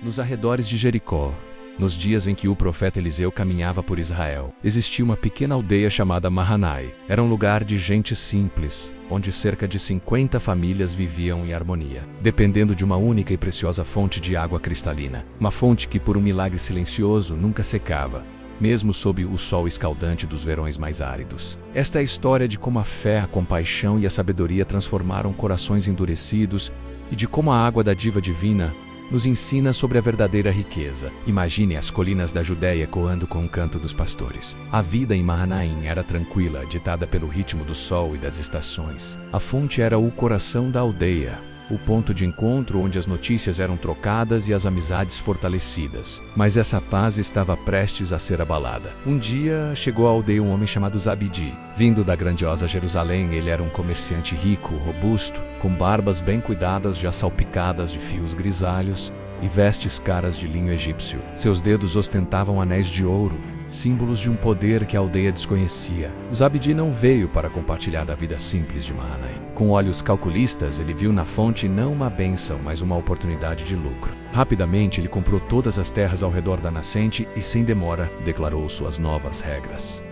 Nos arredores de Jericó, nos dias em que o profeta Eliseu caminhava por Israel, existia uma pequena aldeia chamada Mahanai. Era um lugar de gente simples, onde cerca de 50 famílias viviam em harmonia, dependendo de uma única e preciosa fonte de água cristalina. Uma fonte que, por um milagre silencioso, nunca secava, mesmo sob o sol escaldante dos verões mais áridos. Esta é a história de como a fé, a compaixão e a sabedoria transformaram corações endurecidos e de como a água da diva divina nos ensina sobre a verdadeira riqueza. Imagine as colinas da Judéia ecoando com o canto dos pastores. A vida em Mahanaim era tranquila, ditada pelo ritmo do sol e das estações. A fonte era o coração da aldeia, o ponto de encontro onde as notícias eram trocadas e as amizades fortalecidas. Mas essa paz estava prestes a ser abalada. Um dia chegou à aldeia um homem chamado Zabdi. Vindo da grandiosa Jerusalém, ele era um comerciante rico, robusto, com barbas bem cuidadas já salpicadas de fios grisalhos e vestes caras de linho egípcio. Seus dedos ostentavam anéis de ouro, símbolos de um poder que a aldeia desconhecia. Zabdi não veio para compartilhar da vida simples de Mahanaim. Com olhos calculistas, ele viu na fonte não uma bênção, mas uma oportunidade de lucro. Rapidamente, ele comprou todas as terras ao redor da nascente e, sem demora, declarou suas novas regras.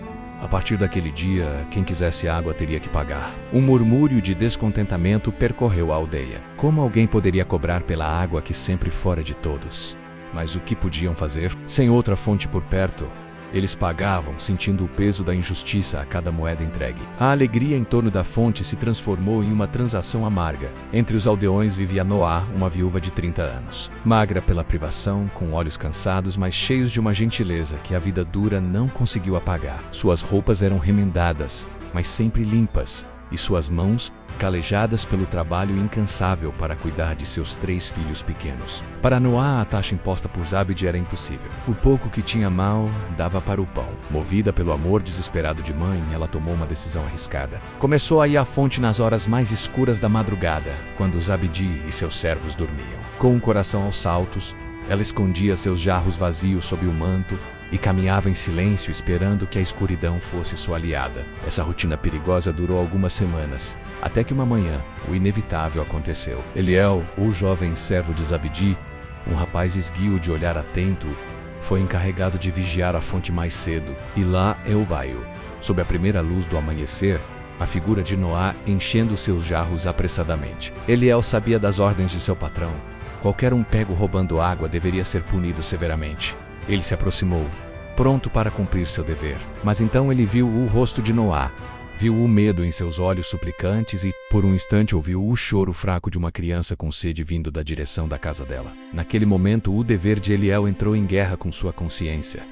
A partir daquele dia, quem quisesse água teria que pagar. Um murmúrio de descontentamento percorreu a aldeia. Como alguém poderia cobrar pela água que sempre fora de todos? Mas o que podiam fazer? Sem outra fonte por perto, eles pagavam, sentindo o peso da injustiça a cada moeda entregue. A alegria em torno da fonte se transformou em uma transação amarga. Entre os aldeões vivia Noá, uma viúva de 30 anos. Magra pela privação, com olhos cansados, mas cheios de uma gentileza que a vida dura não conseguiu apagar. Suas roupas eram remendadas, mas sempre limpas, e suas mãos calejadas pelo trabalho incansável para cuidar de seus 3 filhos pequenos. Para Noá, a taxa imposta por Zabdi era impossível. O pouco que tinha mal dava para o pão. Movida pelo amor desesperado de mãe, ela tomou uma decisão arriscada. Começou a ir à fonte nas horas mais escuras da madrugada, quando Zabdi e seus servos dormiam. Com o coração aos saltos, ela escondia seus jarros vazios sob o manto e caminhava em silêncio esperando que a escuridão fosse sua aliada. Essa rotina perigosa durou algumas semanas, até que uma manhã, o inevitável aconteceu. Eliel, o jovem servo de Zabdi, um rapaz esguio de olhar atento, foi encarregado de vigiar a fonte mais cedo. E lá eu vai-o, sob a primeira luz do amanhecer, a figura de Noá enchendo seus jarros apressadamente. Eliel sabia das ordens de seu patrão. Qualquer um pego roubando água deveria ser punido severamente. Ele se aproximou, pronto para cumprir seu dever. Mas então ele viu o rosto de Noá, viu o medo em seus olhos suplicantes e, por um instante, ouviu o choro fraco de uma criança com sede vindo da direção da casa dela. Naquele momento, o dever de Eliel entrou em guerra com sua consciência.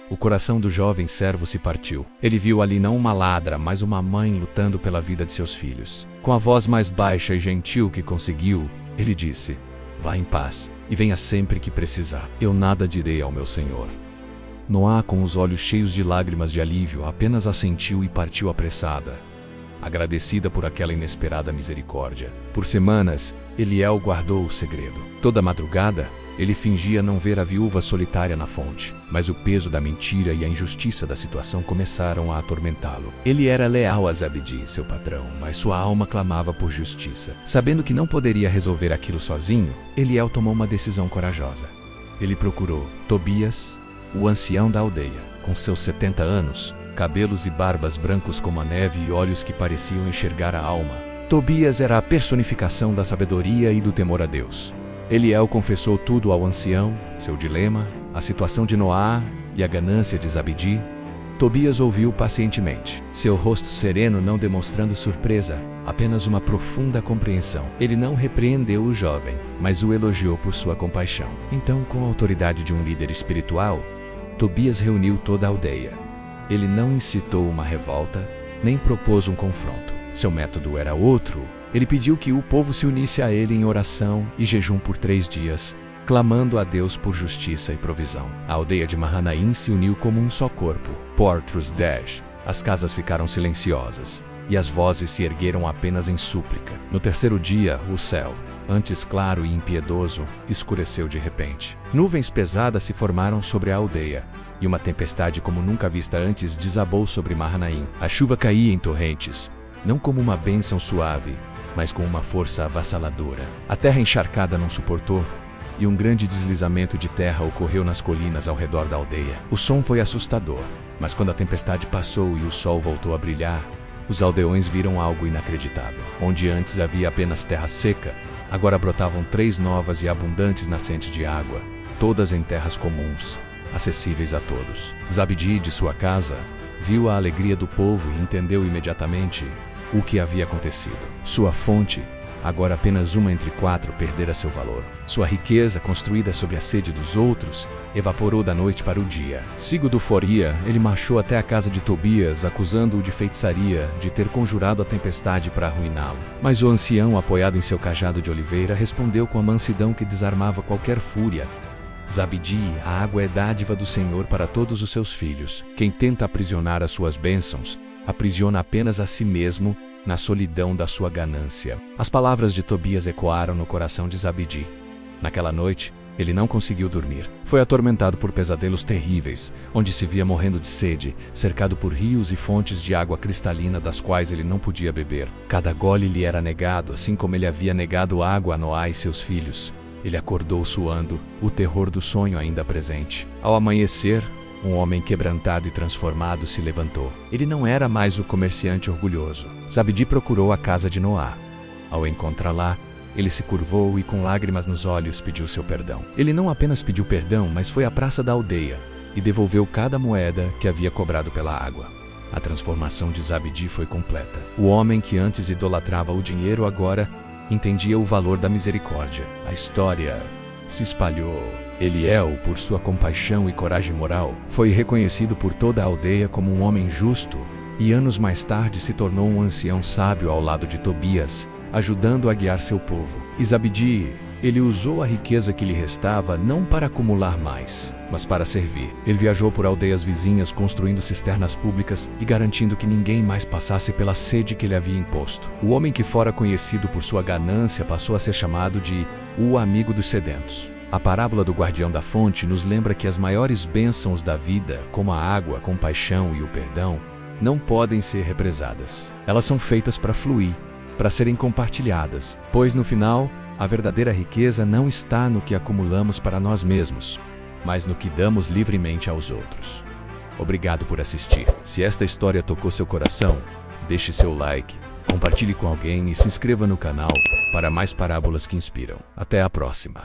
O coração do jovem servo se partiu. Ele viu ali não uma ladra, mas uma mãe lutando pela vida de seus filhos. Com a voz mais baixa e gentil que conseguiu, ele disse: "Vá em paz, e venha sempre que precisar. Eu nada direi ao meu senhor." Noá, com os olhos cheios de lágrimas de alívio, apenas assentiu e partiu apressada, agradecida por aquela inesperada misericórdia. Por semanas, Eliel guardou o segredo. Toda madrugada, ele fingia não ver a viúva solitária na fonte, mas o peso da mentira e a injustiça da situação começaram a atormentá-lo. Ele era leal a Zabdi, seu patrão, mas sua alma clamava por justiça. Sabendo que não poderia resolver aquilo sozinho, Eliel tomou uma decisão corajosa. Ele procurou Tobias, o ancião da aldeia, com seus 70 anos, cabelos e barbas brancos como a neve e olhos que pareciam enxergar a alma. Tobias era a personificação da sabedoria e do temor a Deus. Eliel confessou tudo ao ancião, seu dilema, a situação de Noá e a ganância de Zabdi. Tobias ouviu pacientemente, seu rosto sereno não demonstrando surpresa, apenas uma profunda compreensão. Ele não repreendeu o jovem, mas o elogiou por sua compaixão. Então, com a autoridade de um líder espiritual, Tobias reuniu toda a aldeia. Ele não incitou uma revolta, nem propôs um confronto. Seu método era outro. Ele pediu que o povo se unisse a ele em oração e jejum por 3 dias, clamando a Deus por justiça e provisão. A aldeia de Mahanaim se uniu como um só corpo. Portros 10. As casas ficaram silenciosas, e as vozes se ergueram apenas em súplica. No terceiro dia, o céu, antes claro e impiedoso, escureceu de repente. Nuvens pesadas se formaram sobre a aldeia, e uma tempestade como nunca vista antes desabou sobre Mahanaim. A chuva caía em torrentes, não como uma bênção suave, mas com uma força avassaladora. A terra encharcada não suportou, e um grande deslizamento de terra ocorreu nas colinas ao redor da aldeia. O som foi assustador, mas quando a tempestade passou e o sol voltou a brilhar, os aldeões viram algo inacreditável. Onde antes havia apenas terra seca, agora brotavam 3 novas e abundantes nascentes de água, todas em terras comuns, acessíveis a todos. Zabdi, de sua casa, viu a alegria do povo e entendeu imediatamente o que havia acontecido. Sua fonte, agora apenas uma entre 4, perdera seu valor. Sua riqueza, construída sob a sede dos outros, evaporou da noite para o dia. Sigo do Foria, ele marchou até a casa de Tobias, acusando-o de feitiçaria, de ter conjurado a tempestade para arruiná-lo. Mas o ancião, apoiado em seu cajado de oliveira, respondeu com a mansidão que desarmava qualquer fúria: Zabdi, a água é dádiva do Senhor para todos os seus filhos. Quem tenta aprisionar as suas bênçãos, aprisiona apenas a si mesmo, na solidão da sua ganância. As palavras de Tobias ecoaram no coração de Zabdi. Naquela noite, ele não conseguiu dormir. Foi atormentado por pesadelos terríveis, onde se via morrendo de sede, cercado por rios e fontes de água cristalina das quais ele não podia beber. Cada gole lhe era negado, assim como ele havia negado água a Noá e seus filhos. Ele acordou suando, o terror do sonho ainda presente. Ao amanhecer, um homem quebrantado e transformado se levantou. Ele não era mais o comerciante orgulhoso. Zabdi procurou a casa de Noá. Ao encontrá-la, ele se curvou e com lágrimas nos olhos pediu seu perdão. Ele não apenas pediu perdão, mas foi à praça da aldeia e devolveu cada moeda que havia cobrado pela água. A transformação de Zabdi foi completa. O homem que antes idolatrava o dinheiro agora entendia o valor da misericórdia. A história se espalhou. Eliel, por sua compaixão e coragem moral, foi reconhecido por toda a aldeia como um homem justo, e anos mais tarde se tornou um ancião sábio ao lado de Tobias, ajudando a guiar seu povo. E Zabdi, ele usou a riqueza que lhe restava não para acumular mais, mas para servir. Ele viajou por aldeias vizinhas construindo cisternas públicas e garantindo que ninguém mais passasse pela sede que ele havia imposto. O homem que fora conhecido por sua ganância passou a ser chamado de o amigo dos sedentos. A parábola do guardião da fonte nos lembra que as maiores bênçãos da vida, como a água, a compaixão e o perdão, não podem ser represadas. Elas são feitas para fluir, para serem compartilhadas, pois no final, a verdadeira riqueza não está no que acumulamos para nós mesmos, mas no que damos livremente aos outros. Obrigado por assistir. Se esta história tocou seu coração, deixe seu like, compartilhe com alguém e se inscreva no canal para mais parábolas que inspiram. Até a próxima.